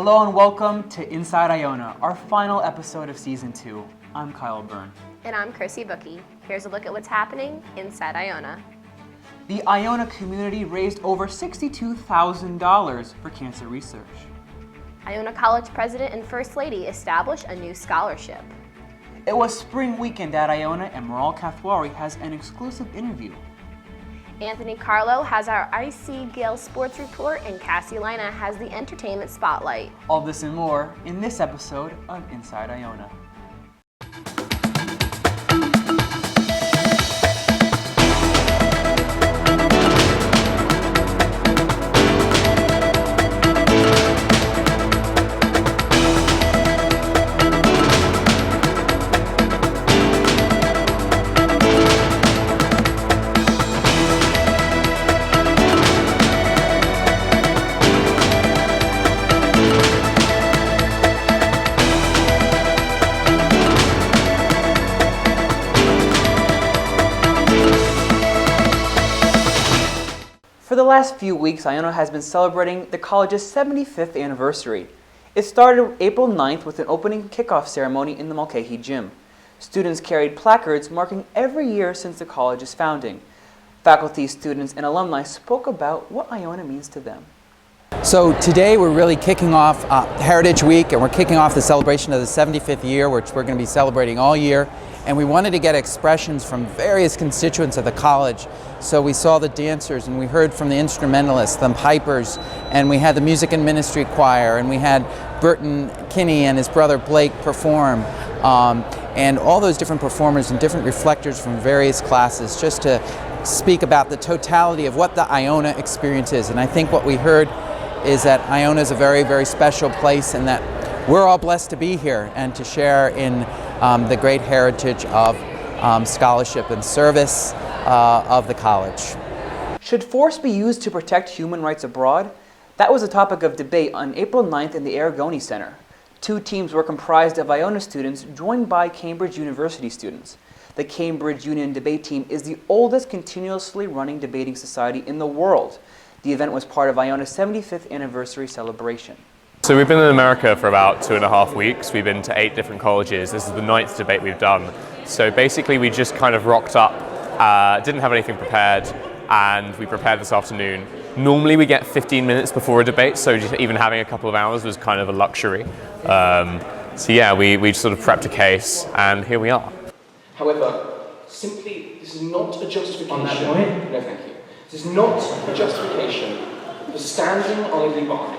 Hello and welcome to Inside Iona, our final episode of Season 2. I'm Kyle Byrne. And I'm Chrissy Bookie. Here's a look at what's happening inside Iona. The Iona community raised over $62,000 for cancer research. Iona College President and First Lady established a new scholarship. It was spring weekend at Iona and Maral Kathwari has an exclusive interview. Anthony Carlo has our IC Gale Sports Report and Cassie Lina has the Entertainment Spotlight. All this and more in this episode of Inside Iona. For the last few weeks, Iona has been celebrating the college's 75th anniversary. It started April 9th with an opening kickoff ceremony in the Mulcahy Gym. Students carried placards marking every year since the college's founding. Faculty, students, and alumni spoke about what Iona means to them. So today we're really kicking off Heritage Week, and we're kicking off the celebration of the 75th year, which we're going to be celebrating all year. And we wanted to get expressions from various constituents of the college. So we saw the dancers, and we heard from the instrumentalists, the pipers, and we had the music and ministry choir, and we had Burton Kinney and his brother Blake perform, and all those different performers and different reflectors from various classes, just to speak about the totality of what the Iona experience is. And I think what we heard is that Iona is a very, very special place, and that we're all blessed to be here and to share in the great heritage of scholarship and service of the college. Should force be used to protect human rights abroad? That was a topic of debate on April 9th in the Aragoni Center. Two teams were comprised of Iona students joined by Cambridge University students. The Cambridge Union Debate Team is the oldest continuously running debating society in the world. The event was part of Iona's 75th anniversary celebration. So we've been in America for about 2.5 weeks. We've been to 8 different colleges. This is the 9th debate we've done. So basically we just kind of rocked up, didn't have anything prepared, and we prepared this afternoon. Normally we get 15 minutes before a debate, so just even having a couple of hours was kind of a luxury. So yeah, we sort of prepped a case, and here we are. However, simply, this is not a justification. On that point? No, thank you. This is not a justification for standing idly by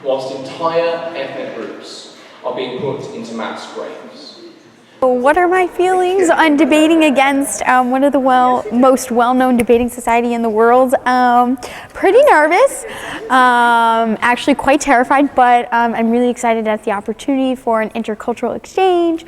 whilst entire ethnic groups are being put into mass graves. What are my feelings on debating against one of the most well-known debating society in the world? Pretty nervous, actually quite terrified, but I'm really excited at the opportunity for an intercultural exchange.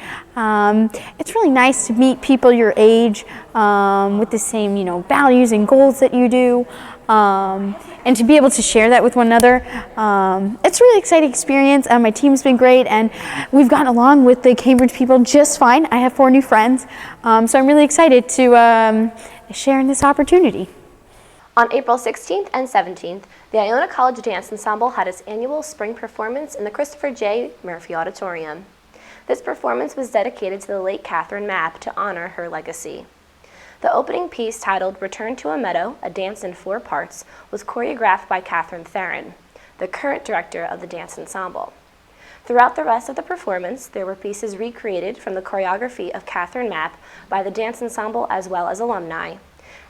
It's really nice to meet people your age with the same, values and goals that you do. And to be able to share that with one another, it's a really exciting experience. My team's been great, and we've gotten along with the Cambridge people just fine. I have 4 new friends, so I'm really excited to share in this opportunity. On April 16th and 17th, the Iona College Dance Ensemble had its annual spring performance in the Christopher J. Murphy Auditorium. This performance was dedicated to the late Catherine Mapp to honor her legacy. The opening piece, titled Return to a Meadow, a dance in 4 parts, was choreographed by Catherine Theron, the current director of the dance ensemble. Throughout the rest of the performance, there were pieces recreated from the choreography of Catherine Mapp by the dance ensemble as well as alumni.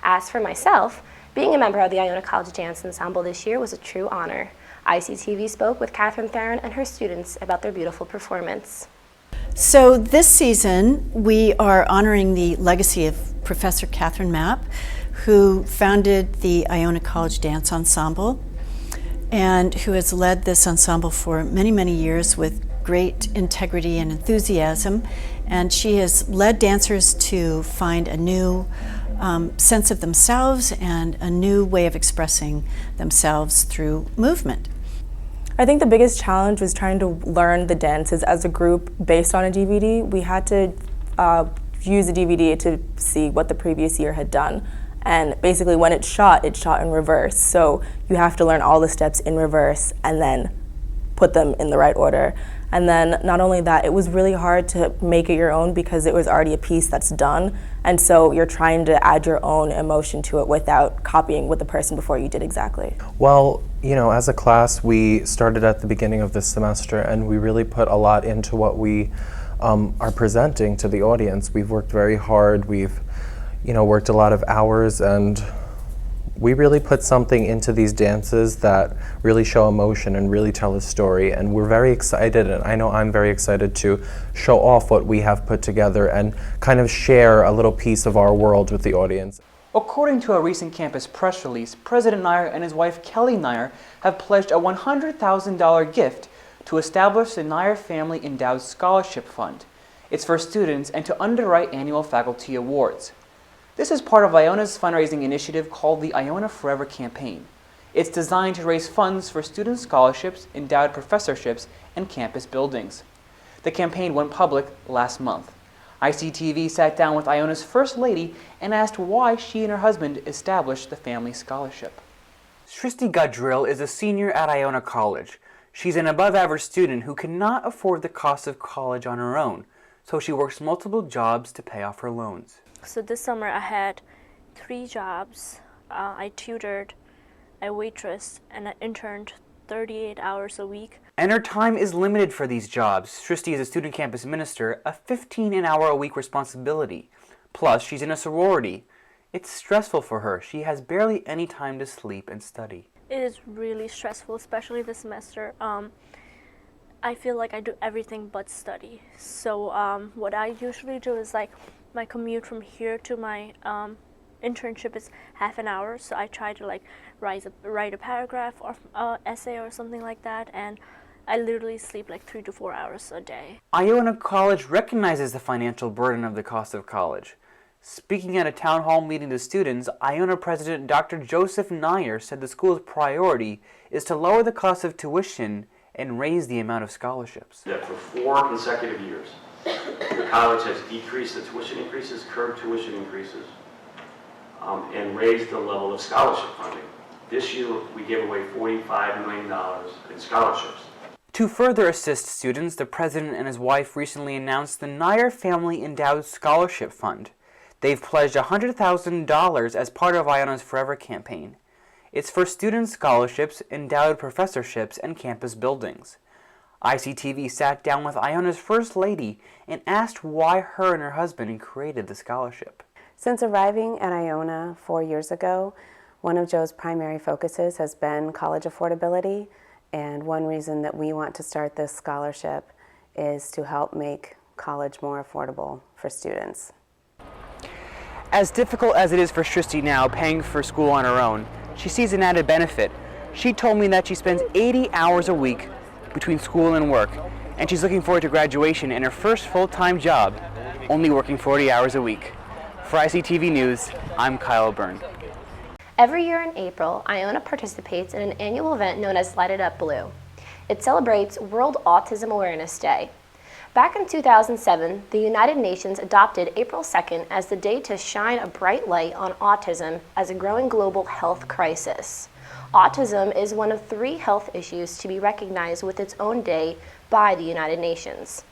As for myself, being a member of the Iona College Dance Ensemble this year was a true honor. ICTV spoke with Catherine Theron and her students about their beautiful performance. So this season, we are honoring the legacy of Professor Catherine Mapp, who founded the Iona College Dance Ensemble and who has led this ensemble for many, many years with great integrity and enthusiasm. And she has led dancers to find a new sense of themselves and a new way of expressing themselves through movement. I think the biggest challenge was trying to learn the dances as a group based on a DVD. We had to use a DVD to see what the previous year had done. And basically when it shot in reverse. So you have to learn all the steps in reverse and then put them in the right order. And then not only that, it was really hard to make it your own because it was already a piece that's done. And so you're trying to add your own emotion to it without copying what the person before you did exactly. Well, you know, as a class, we started at the beginning of this semester and we really put a lot into what we are presenting to the audience. We've worked very hard. We've, you know, worked a lot of hours, and we really put something into these dances that really show emotion and really tell a story. And we're very excited, and I know I'm very excited to show off what we have put together and kind of share a little piece of our world with the audience. According to a recent campus press release, President Nair and his wife Kelly Nair have pledged a $100,000 gift to establish the Nair Family Endowed Scholarship Fund. It's for students and to underwrite annual faculty awards. This is part of Iona's fundraising initiative called the Iona Forever campaign. It's designed to raise funds for student scholarships, endowed professorships, and campus buildings. The campaign went public last month. ICTV sat down with Iona's First Lady and asked why she and her husband established the family scholarship. Srishti Gadril is a senior at Iona College. She's an above-average student who cannot afford the cost of college on her own, so she works multiple jobs to pay off her loans. So this summer I had 3 jobs. I tutored, I waitressed, and I interned 38 hours a week. And her time is limited for these jobs. Srishti is a student campus minister, a 15-hour-a-week responsibility. Plus, she's in a sorority. It's stressful for her. She has barely any time to sleep and study. It is really stressful, especially this semester. I feel like I do everything but study. So what I usually do is like my commute from here to my internship is half an hour, so I try to like write a paragraph or essay or something like that, and I literally sleep like 3 to 4 hours a day. Iona College recognizes the financial burden of the cost of college. Speaking at a town hall meeting to students, Iona President Dr. Joseph Nair said the school's priority is to lower the cost of tuition and raise the amount of scholarships. That for 4 consecutive years, the college has decreased the tuition increases, curbed tuition increases, and raised the level of scholarship funding. This year, we gave away $45 million in scholarships. To further assist students, the president and his wife recently announced the Nair Family Endowed Scholarship Fund. They've pledged $100,000 as part of Iona's Forever campaign. It's for student scholarships, endowed professorships, and campus buildings. ICTV sat down with Iona's First Lady and asked why her and her husband created the scholarship. Since arriving at Iona 4 years ago, one of Joe's primary focuses has been college affordability, and one reason that we want to start this scholarship is to help make college more affordable for students. As difficult as it is for Srishti now paying for school on her own, she sees an added benefit. She told me that she spends 80 hours a week between school and work, and she's looking forward to graduation and her first full-time job, only working 40 hours a week. For ICTV News, I'm Kyle Byrne. Every year in April, Iona participates in an annual event known as Light It Up Blue. It celebrates World Autism Awareness Day. Back in 2007, the United Nations adopted April 2nd as the day to shine a bright light on autism as a growing global health crisis. Autism is one of 3 health issues to be recognized with its own day by the United Nations.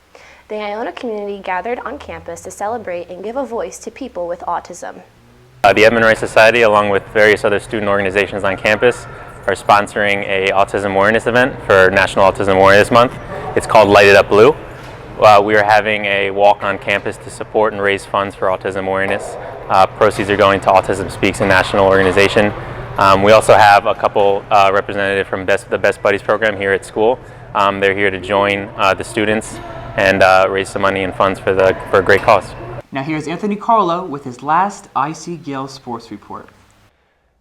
The Iona community gathered on campus to celebrate and give a voice to people with autism. The Edmund Rice Society, along with various other student organizations on campus, are sponsoring a autism awareness event for National Autism Awareness Month. It's called Light It Up Blue. We are having a walk on campus to support and raise funds for autism awareness. Proceeds are going to Autism Speaks, a national organization. We also have a couple representatives from the Best Buddies program here at school. They're here to join the students and raise some money and funds for a great cause. Now here's Anthony Carlo with his last IC Gale Sports Report.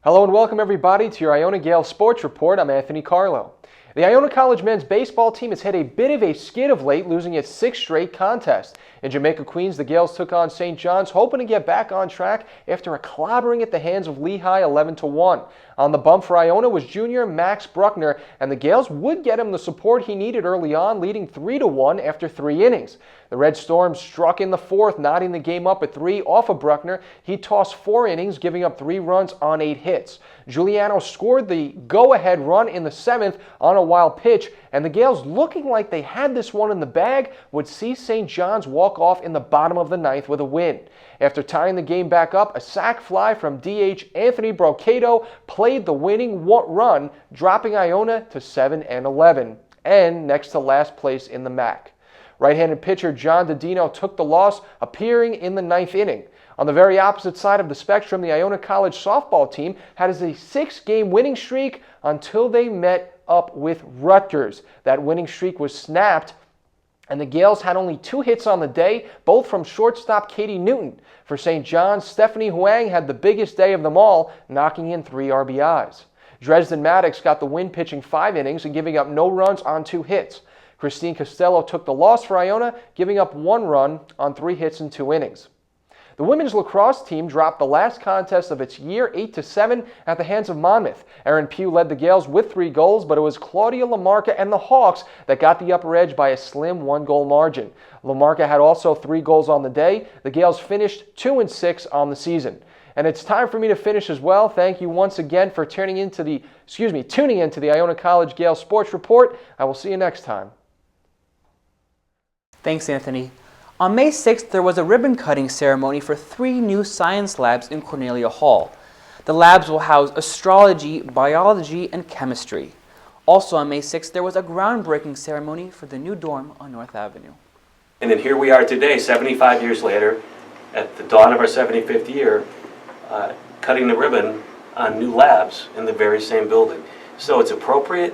Hello and welcome everybody to your Iona Gale Sports Report. I'm Anthony Carlo. The Iona College men's baseball team has had a bit of a skid of late, losing its 6th straight contest. In Jamaica, Queens, the Gales took on St. John's, hoping to get back on track after a clobbering at the hands of Lehigh 11-1. On the bump for Iona was junior Max Bruckner, and the Gales would get him the support he needed early on, leading 3-1 after 3 innings. The Red Storm struck in the 4th, knotting the game up at 3 off of Bruckner. He tossed 4 innings, giving up 3 runs on 8 hits. Giuliano scored the go-ahead run in the 7th on a a wild pitch, and the Gales, looking like they had this one in the bag, would see St. John's walk off in the bottom of the ninth with a win. After tying the game back up, a sac fly from DH Anthony Brocado played the winning run, dropping Iona to 7-11, and next to last place in the MAC. Right-handed pitcher John Didino took the loss, appearing in the ninth inning. On the very opposite side of the spectrum, the Iona College softball team had a 6-game winning streak until they met up with Rutgers. That winning streak was snapped, and the Gales had only 2 hits on the day, both from shortstop Katie Newton. For St. John's, Stephanie Huang had the biggest day of them all, knocking in 3 RBIs. Dresden Maddox got the win, pitching 5 innings and giving up no runs on 2 hits. Christine Costello took the loss for Iona, giving up 1 run on 3 hits in 2 innings. The women's lacrosse team dropped the last contest of its year 8-7 at the hands of Monmouth. Erin Pugh led the Gales with 3 goals, but it was Claudia Lamarca and the Hawks that got the upper edge by a slim 1-goal margin. Lamarca had also 3 goals on the day. The Gales finished 2-6 on the season. And it's time for me to finish as well. Thank you once again for tuning into the Iona College Gales Sports Report. I will see you next time. Thanks, Anthony. On May 6th, there was a ribbon-cutting ceremony for 3 new science labs in Cornelia Hall. The labs will house astrology, biology, and chemistry. Also on May 6th, there was a groundbreaking ceremony for the new dorm on North Avenue. And then here we are today, 75 years later, at the dawn of our 75th year, cutting the ribbon on new labs in the very same building. So it's appropriate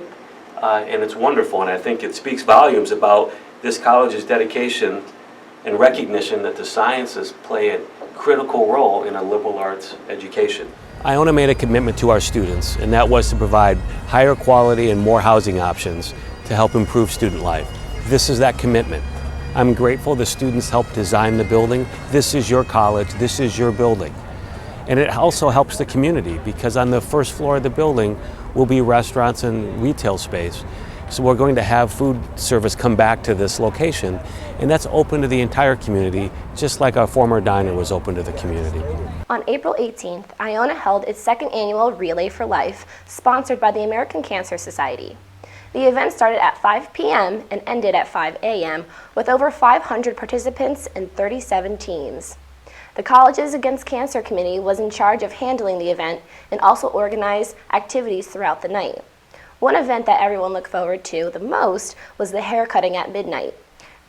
and it's wonderful, and I think it speaks volumes about this college's dedication and recognition that the sciences play a critical role in a liberal arts education. Iona made a commitment to our students, and that was to provide higher quality and more housing options to help improve student life. This is that commitment. I'm grateful the students helped design the building. This is your college, this is your building. And it also helps the community, because on the first floor of the building will be restaurants and retail space. So we're going to have food service come back to this location, and that's open to the entire community, just like our former diner was open to the community. On April 18th, Iona held its 2nd annual Relay for Life, sponsored by the American Cancer Society. The event started at 5 p.m. and ended at 5 a.m. with over 500 participants and 37 teams. The Colleges Against Cancer Committee was in charge of handling the event and also organized activities throughout the night. One event that everyone looked forward to the most was the hair cutting at midnight.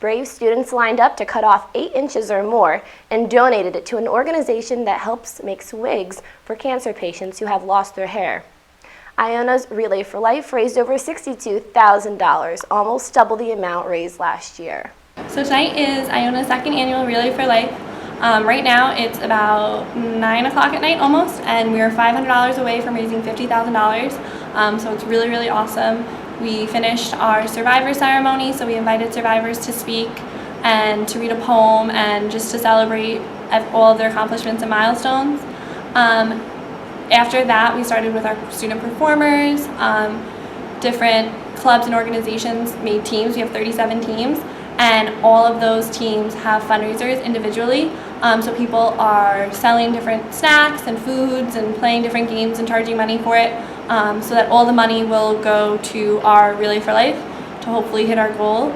Brave students lined up to cut off 8 inches or more and donated it to an organization that helps make wigs for cancer patients who have lost their hair. Iona's Relay for Life raised over $62,000, almost double the amount raised last year. So tonight is Iona's 2nd annual Relay for Life. Right now it's about 9 o'clock at night almost, and we are $500 away from raising $50,000. So it's really, really awesome. We finished our survivor ceremony, so we invited survivors to speak and to read a poem and just to celebrate all of their accomplishments and milestones. After that, we started with our student performers. Different clubs and organizations made teams. We have 37 teams, and all of those teams have fundraisers individually. So people are selling different snacks and foods and playing different games and charging money for it, so that all the money will go to our Relay for Life to hopefully hit our goal.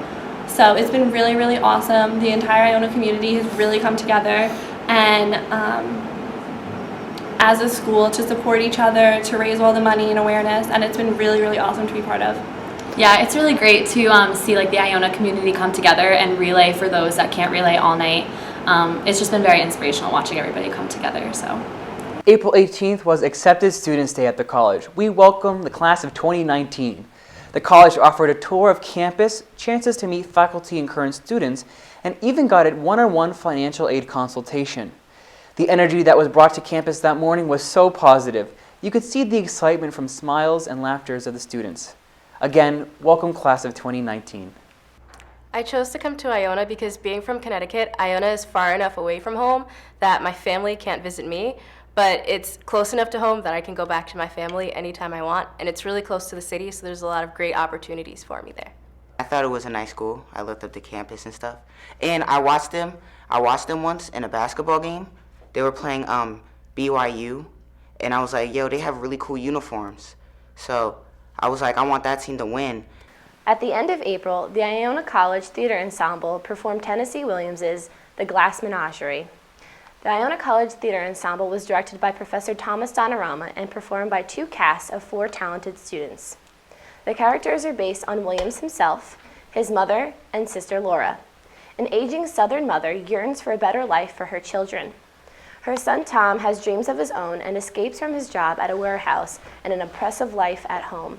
So it's been really, really awesome. The entire Iona community has really come together, and as a school, to support each other, to raise all the money and awareness, and it's been really, really awesome to be part of. Yeah, it's really great to see like the Iona community come together and relay for those that can't relay all night. It's just been very inspirational watching everybody come together. So, April 18th was Accepted Students Day at the college. We welcomed the class of 2019. The college offered a tour of campus, chances to meet faculty and current students, and even got a one-on-one financial aid consultation. The energy that was brought to campus that morning was so positive. You could see the excitement from smiles and laughters of the students. Again, welcome class of 2019. I chose to come to Iona because being from Connecticut, Iona is far enough away from home that my family can't visit me, but it's close enough to home that I can go back to my family anytime I want, and it's really close to the city, so there's a lot of great opportunities for me there. I thought it was a nice school. I looked up the campus and stuff, and I watched them once in a basketball game. They were playing BYU, and I was like, yo, they have really cool uniforms. So I was like, I want that team to win. At the end of April, the Iona College Theater Ensemble performed Tennessee Williams's The Glass Menagerie. The Iona College Theater Ensemble was directed by Professor Thomas Donorama and performed by 2 casts of 4 talented students. The characters are based on Williams himself, his mother, and sister Laura. An aging Southern mother yearns for a better life for her children. Her son Tom has dreams of his own and escapes from his job at a warehouse and an oppressive life at home.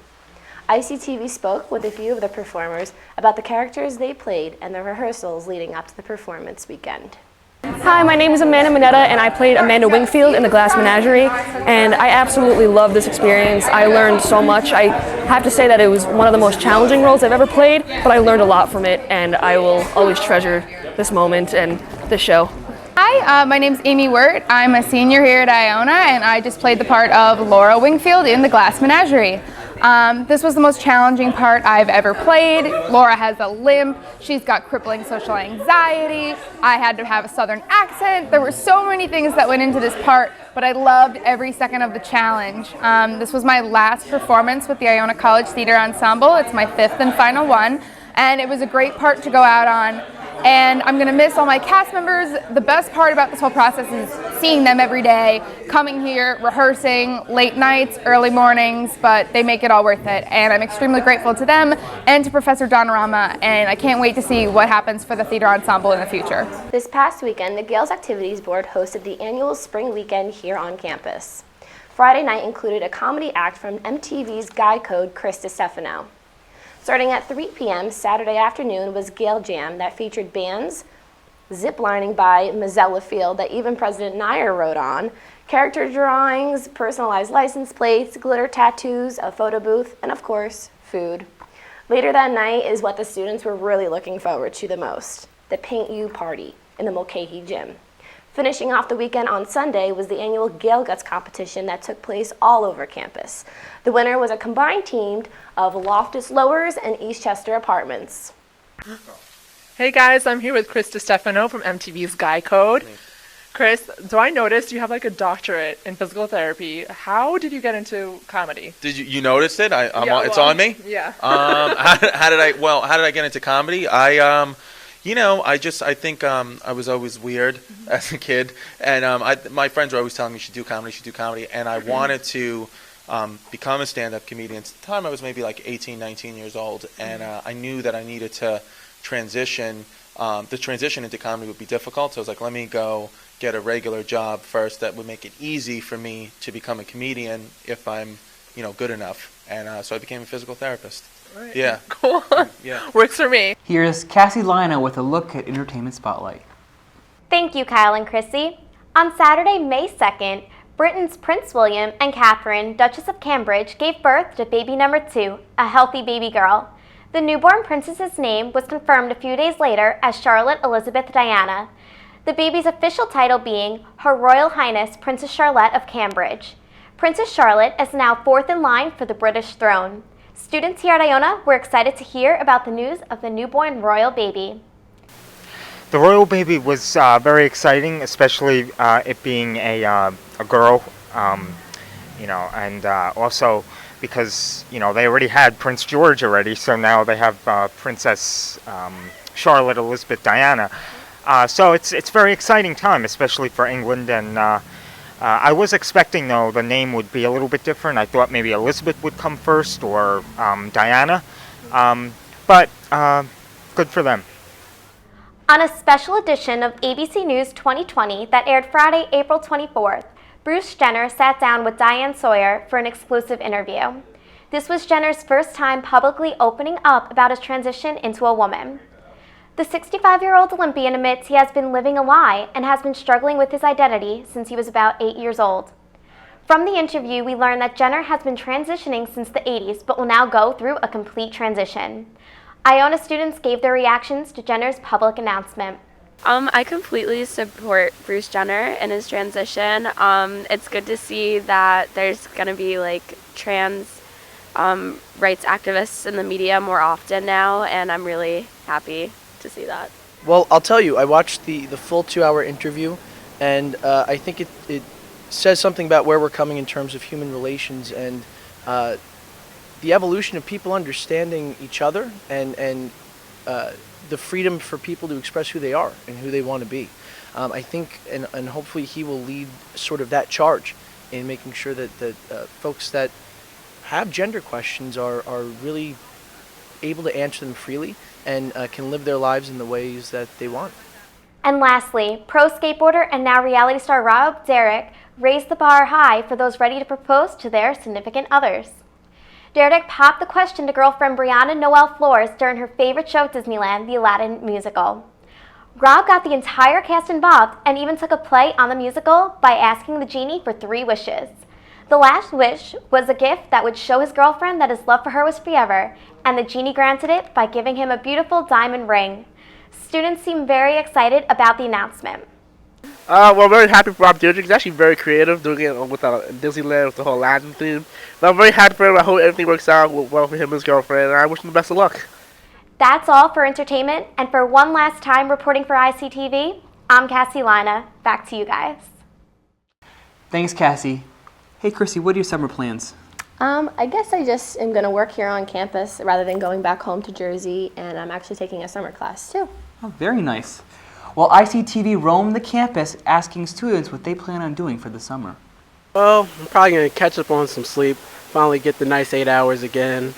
ICTV spoke with a few of the performers about the characters they played and the rehearsals leading up to the performance weekend. Hi, my name is Amanda Minetta and I played Amanda Wingfield in The Glass Menagerie, and I absolutely love this experience. I learned so much. I have to say that it was one of the most challenging roles I've ever played, but I learned a lot from it, and I will always treasure this moment and this show. Hi, my name's Amy Wirt. I'm a senior here at Iona, and I just played the part of Laura Wingfield in The Glass Menagerie. This was the most challenging part I've ever played. Laura has a limp. She's got crippling social anxiety. I had to have a Southern accent. There were so many things that went into this part, but I loved every second of the challenge. This was my last performance with the Iona College Theater Ensemble. It's my 5th and final one, and it was a great part to go out on. And I'm going to miss all my cast members. The best part about this whole process is seeing them every day, coming here, rehearsing, late nights, early mornings, but they make it all worth it. And I'm extremely grateful to them and to Professor Donorama, and I can't wait to see what happens for the theater ensemble in the future. This past weekend, the Gales Activities Board hosted the annual spring weekend here on campus. Friday night included a comedy act from MTV's Guy Code, Chris DiStefano. Starting at 3 p.m. Saturday afternoon was Gale Jam that featured bands, ziplining by Mazzella Field that even President Nyer rode on, character drawings, personalized license plates, glitter tattoos, a photo booth, and of course, food. Later that night is what the students were really looking forward to the most, the Paint You Party in the Mulcahy Gym. Finishing off the weekend on Sunday was the annual Gale Guts competition that took place all over campus. The winner was a combined team of Loftus Lowers and Eastchester Apartments. Hey guys, I'm here with Chris DiStefano from MTV's Guy Code. Chris, so I noticed you have like a doctorate in physical therapy. How did you get into comedy? Did you notice it? It's on me? Yeah. How did I get into comedy? I think I was always weird as a kid, and my friends were always telling me you should do comedy, and I wanted to become a stand-up comedian. At the time, I was maybe like 18, 19 years old, and I knew that I needed to transition. The transition into comedy would be difficult, so I was like, let me go get a regular job first that would make it easy for me to become a comedian if I'm, good enough. And so I became a physical therapist. Right. Yeah. Cool. Yeah. Works for me. Here's Cassie Lina with a look at Entertainment Spotlight. Thank you, Kyle and Chrissy. On Saturday, May 2nd, Britain's Prince William and Catherine, Duchess of Cambridge, gave birth to baby number 2, a healthy baby girl. The newborn princess's name was confirmed a few days later as Charlotte Elizabeth Diana, the baby's official title being Her Royal Highness Princess Charlotte of Cambridge. Princess Charlotte is now 4th in line for the British throne. Students here at Iona were excited to hear about the news of the newborn royal baby. The royal baby was very exciting, especially it being a girl, and also because they already had Prince George already, so now they have Princess Charlotte Elizabeth Diana. So it's very exciting time, especially for England, and I was expecting, though, the name would be a little bit different. I thought maybe Elizabeth would come first, or Diana, but good for them. On a special edition of ABC News 2020 that aired Friday, April 24th, Bruce Jenner sat down with Diane Sawyer for an exclusive interview. This was Jenner's first time publicly opening up about his transition into a woman. The 65-year-old Olympian admits he has been living a lie and has been struggling with his identity since he was about 8 years old. From the interview, we learned that Jenner has been transitioning since the 80s, but will now go through a complete transition. Iona students gave their reactions to Jenner's public announcement. I completely support Bruce Jenner in his transition. It's good to see that there's going to be trans rights activists in the media more often now, and I'm really happy to see that. Well, I'll tell you, I watched the full 2-hour interview, and I think it says something about where we're coming in terms of human relations, and the evolution of people understanding each other and the freedom for people to express who they are and who they want to be. I think, and hopefully he will lead sort of that charge in making sure that folks that have gender questions are really able to answer them freely and can live their lives in the ways that they want. And lastly, pro skateboarder and now reality star Rob Derrick raised the bar high for those ready to propose to their significant others. Derrick popped the question to girlfriend Brianna Noel Flores during her favorite show at Disneyland, the Aladdin musical. Rob got the entire cast involved and even took a play on the musical by asking the genie for 3 wishes. The last wish was a gift that would show his girlfriend that his love for her was forever, and the genie granted it by giving him a beautiful diamond ring. Students seem very excited about the announcement. We're very happy for Rob Dyrdek. He's actually very creative, doing it with Disneyland with the whole Aladdin theme. But I'm very happy for him. I hope everything works out well for him and his girlfriend, and I wish him the best of luck. That's all for entertainment, and for one last time reporting for ICTV, I'm Cassie Lina. Back to you guys. Thanks, Cassie. Hey, Chrissy, what are your summer plans? I guess I just am going to work here on campus rather than going back home to Jersey, and I'm actually taking a summer class too. Oh, very nice. Well, ICTV roamed the campus asking students what they plan on doing for the summer. Well, I'm probably going to catch up on some sleep, finally get the nice 8 hours again,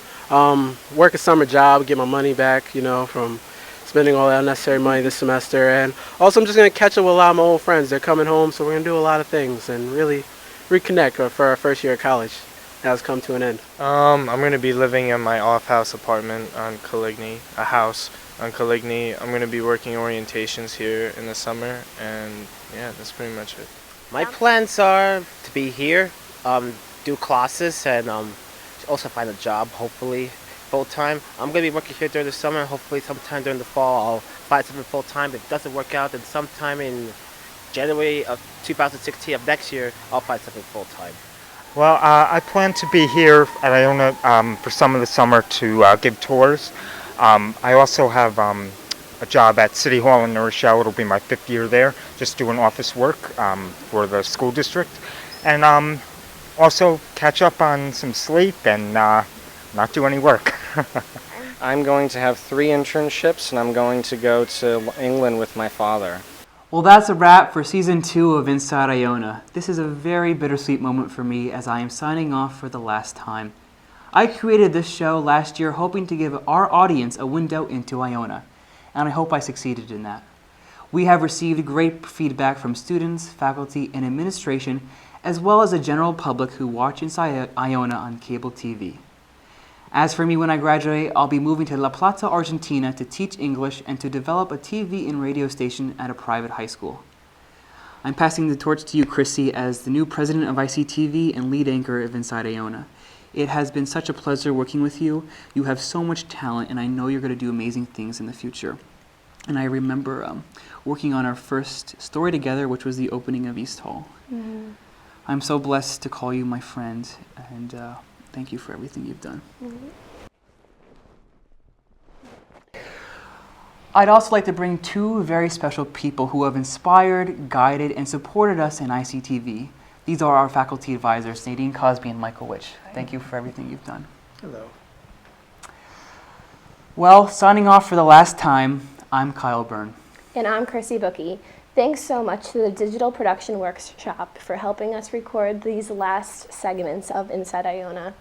work a summer job, get my money back, you know, from spending all that unnecessary money this semester. And also I'm just going to catch up with a lot of my old friends. They're coming home, so we're going to do a lot of things and really reconnect for our first year of college. That has come to an end. I'm going to be living in my off-house apartment on Coligny, a house on Coligny. I'm going to be working orientations here in the summer, and yeah, that's pretty much it. My plans are to be here, do classes, and also find a job, hopefully, full-time. I'm going to be working here during the summer. Hopefully sometime during the fall I'll find something full-time. If it doesn't work out, then sometime in January of 2016 of next year, I'll find something full-time. Well, I plan to be here at Iona for some of the summer to give tours. I also have a job at City Hall in New Rochelle. It'll be my 5th year there, just doing office work for the school district. And also catch up on some sleep and not do any work. I'm going to have 3 internships, and I'm going to go to England with my father. Well, that's a wrap for Season 2 of Inside Iona. This is a very bittersweet moment for me as I am signing off for the last time. I created this show last year hoping to give our audience a window into Iona, and I hope I succeeded in that. We have received great feedback from students, faculty, and administration, as well as the general public who watch Inside Iona on cable TV. As for me, when I graduate, I'll be moving to La Plata, Argentina to teach English and to develop a TV and radio station at a private high school. I'm passing the torch to you, Chrissy, as the new president of ICTV and lead anchor of Inside Iona. It has been such a pleasure working with you. You have so much talent, and I know you're going to do amazing things in the future. And I remember working on our first story together, which was the opening of East Hall. Mm-hmm. I'm so blessed to call you my friend, and thank you for everything you've done. Mm-hmm. I'd also like to bring 2 very special people who have inspired, guided, and supported us in ICTV. These are our faculty advisors, Nadine Cosby and Michael Witch. Thank you for everything you've done. Hello. Well, signing off for the last time, I'm Kyle Byrne. And I'm Chrissy Bookie. Thanks so much to the Digital Production Workshop for helping us record these last segments of Inside Iona.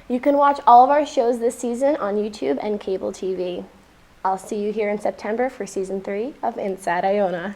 You can watch all of our shows this season on YouTube and cable TV. I'll see you here in September for Season 3 of Inside Iona.